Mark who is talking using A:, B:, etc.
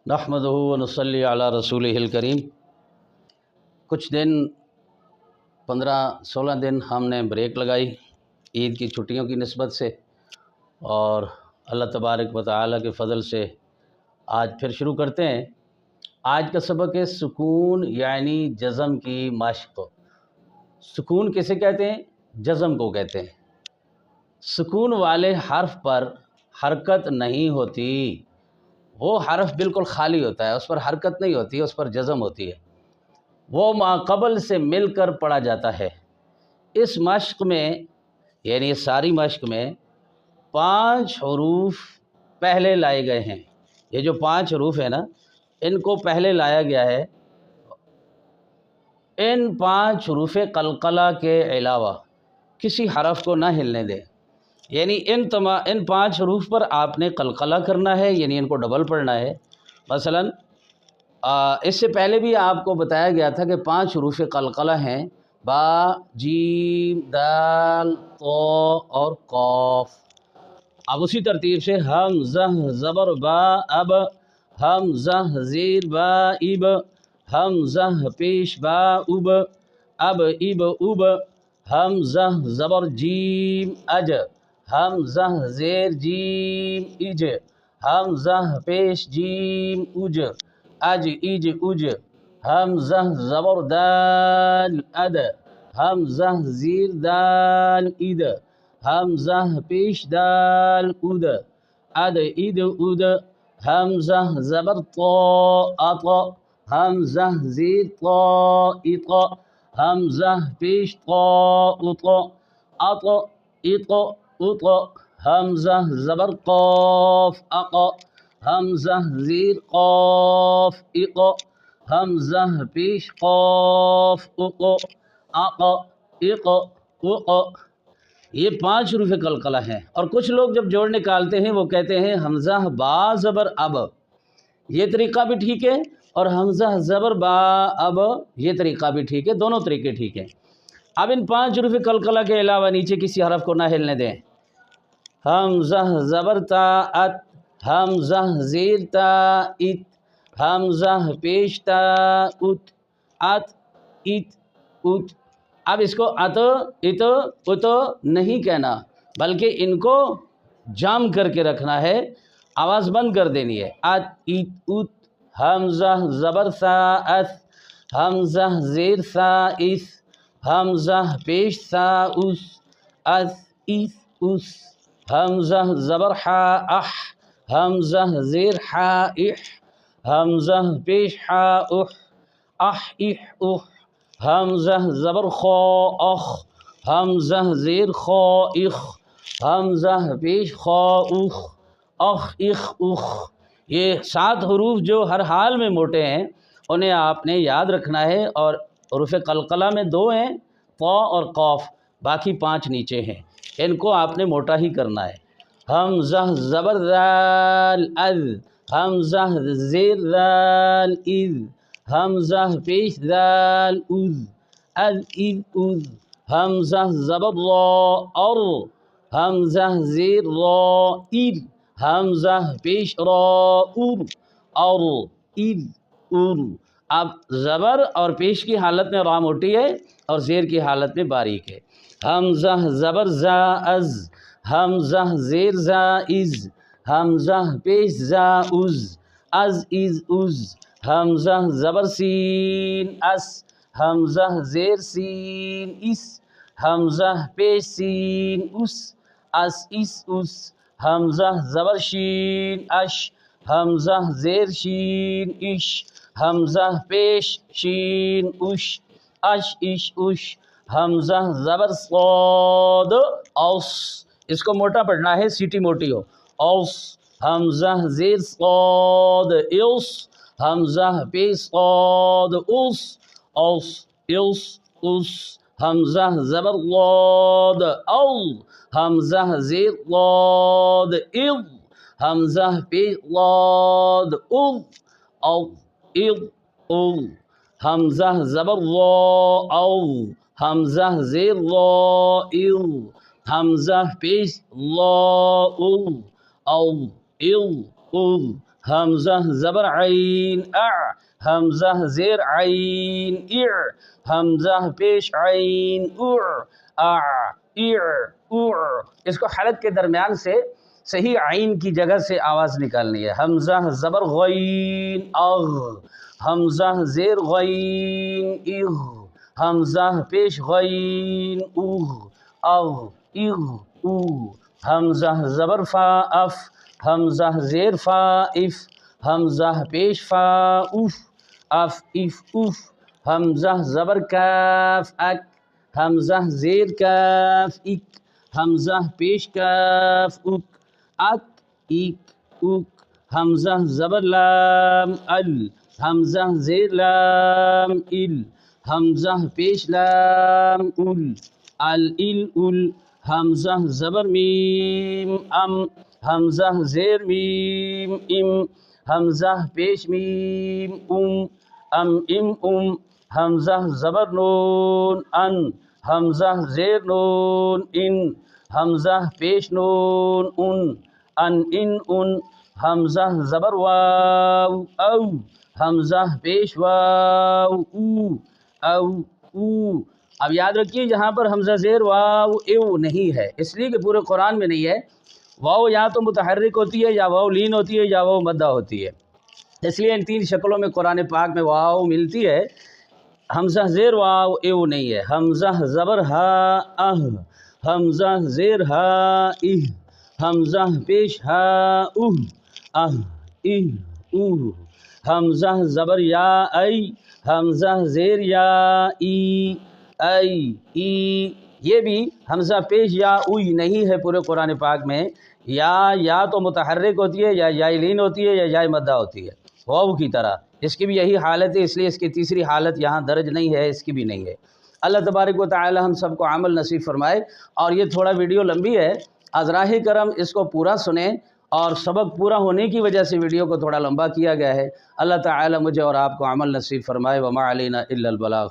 A: نحمدہ و نصلی علی رسولہ الکریم۔ کچھ دن 15-16 دن ہم نے بریک لگائی عید کی چھٹیوں کی نسبت سے، اور اللہ تبارک و تعالی کے فضل سے آج پھر شروع کرتے ہیں۔ آج کا سبق ہے سکون یعنی جزم کی مشق۔ سکون کسے کہتے ہیں؟ جزم کو کہتے ہیں۔ سکون والے حرف پر حرکت نہیں ہوتی، وہ حرف بالکل خالی ہوتا ہے، اس پر حرکت نہیں ہوتی، اس پر جزم ہوتی ہے، وہ ماقبل سے مل کر پڑھا جاتا ہے۔ اس مشق میں یعنی اس ساری مشق میں 5 حروف پہلے لائے گئے ہیں۔ یہ جو 5 حروف ہیں نا، ان کو پہلے لایا گیا ہے۔ ان 5 حروف قلقلہ کے علاوہ کسی حرف کو نہ ہلنے دیں، یعنی ان 5 حروف پر آپ نے قلقلہ کرنا ہے، یعنی ان کو ڈبل پڑھنا ہے۔ مثلا اس سے پہلے بھی آپ کو بتایا گیا تھا کہ 5 حروف قلقلہ ہیں، با، جیم، دال، تو اور قاف۔ اب اسی ترتیب سے حمزہ زبر با اب، حمزہ زیر با اب، حمزہ پیش با اب، اب اب اب، حمزہ زبر جیم اج، حمزہ زیر جیم اج، حمزہ پیش جیم اج، اج اج اج، حمزہ زبر دال اد، حمزہ زیر دال اد، حمزہ پیش دال اد، اد اد اد، حمزہ زبر طا اط، حمزہ زیر طا اط، حمزہ پیش طا اط، اط اط اط، حمزہ زبر قاف اق، حمزہ زیر قاف اق، حمزہ پیش قاف اق، اق اق اق۔ یہ 5 حروف قلقلہ ہیں، اور کچھ لوگ جب جوڑ نکالتے ہیں وہ کہتے ہیں حمزہ با زبر اب، یہ طریقہ بھی ٹھیک ہے، اور حمزہ زبر با اب یہ طریقہ بھی ٹھیک ہے، دونوں طریقے ٹھیک ہیں۔ اب ان 5 حروف قلقلہ کے علاوہ نیچے کسی حرف کو نہ ہلنے دیں۔ حمزہ زبر تا ات، حمزہ زیر تا ات، حمزہ پیش تا ات، ات ات ات۔ اب اس کو ات ات ات نہیں کہنا، بلکہ ان کو جام کر کے رکھنا ہے، آواز بند کر دینی ہے۔ ات ات ات، حمزہ زبر سا اس، حمزہ زیر سا اس، حمزہ پیش سا اس، اس اس اس، حمزہ زبر حا اح، حمزہ زیر حا اح، حمزہ پیش حا اح، اح اح اح، حمزہ زبر خا اخ، حمزہ زیر خا اخ، حمزہ پیش خا اخ، اخ اخ اخ۔ یہ 7 حروف جو ہر حال میں موٹے ہیں، انہیں آپ نے یاد رکھنا ہے، اور حروف قلقلہ میں 2 ہیں، طا اور قاف، باقی 5 نیچے ہیں، ان کو آپ نے موٹا ہی کرنا ہے۔ حمزہ زبر ذال اذ، حمزہ زیر ذال اذ، حمزہ پیش ذال اذ، اذ اذ اذ، حمزہ زبر را ار، حمزہ زیر را ار، حمزہ پیش را ار، اور ار ار۔ اب زبر اور پیش کی حالت میں را موٹی ہے، اور زیر کی حالت میں باریک ہے۔ حمزہ زبر زا از، حمزہ زیر زا از، حمزہ پیش زا از، از از از، حمزہ زبر سین اس، حمزہ زیر سین اس، حمزہ پیش سین اس، اس اس اس، حمزہ زبر شین اش، حمزہ زیر شین اش، حمزہ پیش شین اش، اش اش اش، حمزہ زبر صاد اوس، اس کو موٹا پڑھنا ہے، سیٹی موٹی ہو، اوس، حمزہ زیر صاد اوس، حمزہ پیش صاد اوس، اوس اوس اوس، حمزہ زبر ضاد او، حمزہ زیر ضاد او، حمزہ پیش ضاد او، او او او، حمزہ زبر ضا او، حمزہ زیر ضا او، حمزہ پیش ضا او، او او او، حمزہ زبر عین اع، حمزہ زیر عین اع، حمزہ پیش عین اع اع اع اع۔ اس کو حلق کے درمیان سے صحیح عین کی جگہ سے آواز نکالنی ہے۔ حمزہ زبر غین اغ، حمزہ زیر غین اغ، حمزہ پیش غین اغ اغ اغ او، حمزہ زبر فا اف، حمزہ زیر فا اف، حمزہ پیش فا اف اف اف اف، حمزہ زبر کاف اک، حمزہ زیر کاف اک، حمزہ پیش کاف اک اک اک اک، حمزہ زبر لام ال، حمزہ زیر لام ال، حمزہ پیش لام ال ال ال ال، حمزہ زبر میم ام، حمزہ زیر میم ام، حمزہ پیش میم ام ام ام، حمزہ زبر نون ان، حمزہ زیر نون ان، حمزہ پیش نون ان ان، حمزہ زبر واو او، حمزہ پیش واو او او او۔ اب یاد رکھیے یہاں پر حمزہ زیر واو ایو نہیں ہے، اس لیے کہ پورے قرآن میں نہیں ہے۔ واو یا تو متحرک ہوتی ہے، یا واو لین ہوتی ہے، یا واو مدہ ہوتی ہے، اس لیے ان تین شکلوں میں قرآن پاک میں واو ملتی ہے۔ حمزہ زیر واو ایو نہیں ہے۔ حمزہ زبر ہا اہ، حمزہ زیر ہا اہ، حمزہ پیش ہا اہ اہ اہ اوہ، حمزہ زبر یا ای، حمزہ زیر یا ای ای ای۔ یہ بھی حمزہ پیش یا اوئی نہیں ہے پورے قرآن پاک میں۔ یا تو متحرک ہوتی ہے، یا یا لین ہوتی ہے، یا یا مدہ ہوتی ہے واو کی طرح۔ اس کی بھی یہی حالت ہے، اس لیے اس کی تیسری حالت یہاں درج نہیں ہے، اس کی بھی نہیں ہے۔ اللہ تبارک و تعالی ہم سب کو عمل نصیب فرمائے۔ اور یہ تھوڑا ویڈیو لمبی ہے، ازراہ کرم اس کو پورا سنیں، اور سبق پورا ہونے کی وجہ سے ویڈیو کو تھوڑا لمبا کیا گیا ہے۔ اللہ تعالی مجھے اور آپ کو عمل نصیب فرمائے۔ وما علینا الا البلاغ۔